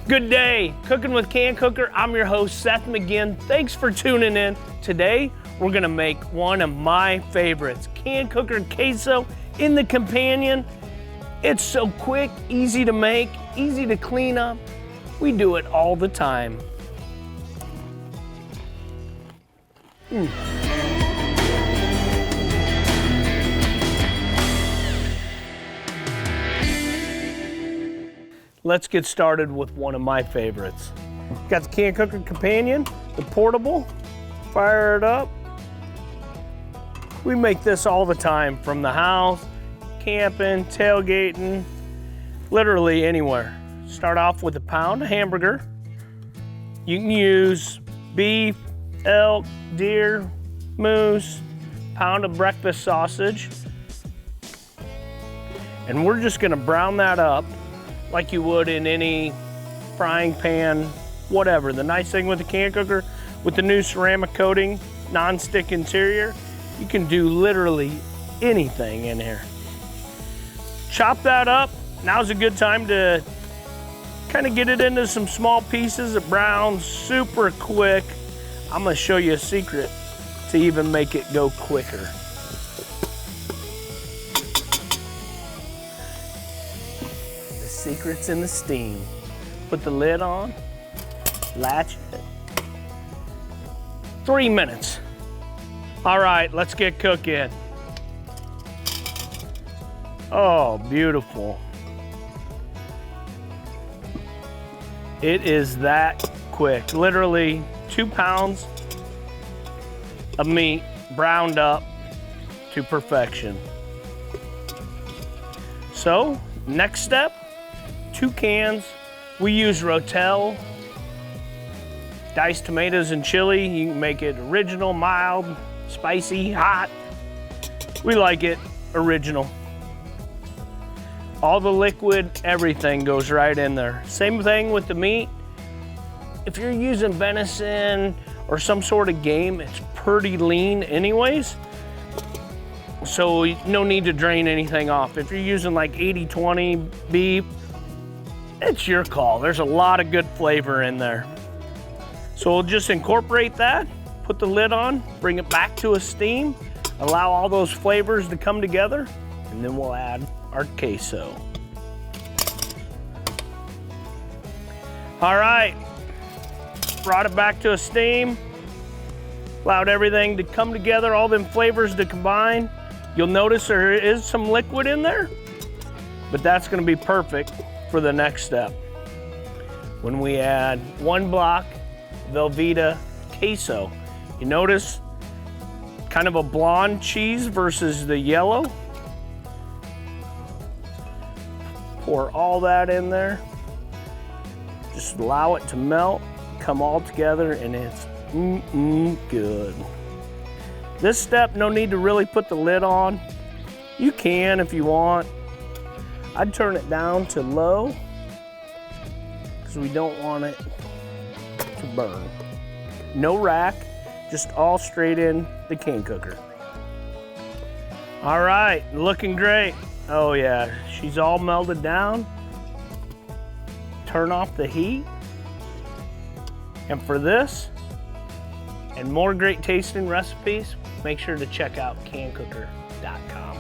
Good day, Cooking with CanCooker. I'm your host, Seth McGinn. Thanks for tuning in. Today, we're gonna make one of my favorites, CanCooker Queso in the companion. It's so quick, easy to make, easy to clean up. We do it all the time. Let's get started with one of my favorites. Got the CanCooker companion, the portable. Fire it up. We make this all the time, from the house, camping, tailgating, literally anywhere. Start off with a pound of hamburger. You can use beef, elk, deer, moose, pound of breakfast sausage. And we're just gonna brown that up like you would in any frying pan, whatever. The nice thing with the CanCooker, with the new ceramic coating, non-stick interior, you can do literally anything in here. Chop that up. Now's a good time to kind of get it into some small pieces. It browns super quick. I'm gonna show you a secret to even make it go quicker. Secrets in the steam. Put the lid on, latch it. 3 minutes. All right, let's get cooking. Oh, beautiful. It is that quick. Literally 2 pounds of meat browned up to perfection. So, next step, 2 cans. We use Rotel, diced tomatoes and chili. You can make it original, mild, spicy, hot. We like it original. All the liquid, everything goes right in there. Same thing with the meat. If you're using venison or some sort of game, it's pretty lean anyways. So no need to drain anything off. If you're using like 80-20 beef, it's your call. There's a lot of good flavor in there. So we'll just incorporate that, put the lid on, bring it back to a steam, allow all those flavors to come together, and then we'll add our queso. All right, brought it back to a steam, allowed everything to come together, all them flavors to combine. You'll notice there is some liquid in there, but that's gonna be perfect for the next step. When we add 1 block Velveeta queso, you notice kind of a blonde cheese versus the yellow. Pour all that in there. Just allow it to melt, come all together, and it's good. This step, no need to really put the lid on. You can if you want. I'd turn it down to low because we don't want it to burn. No rack, just all straight in the CanCooker. All right, looking great. Oh yeah, she's all melted down. Turn off the heat. And for this and more great tasting recipes, make sure to check out CanCooker.com.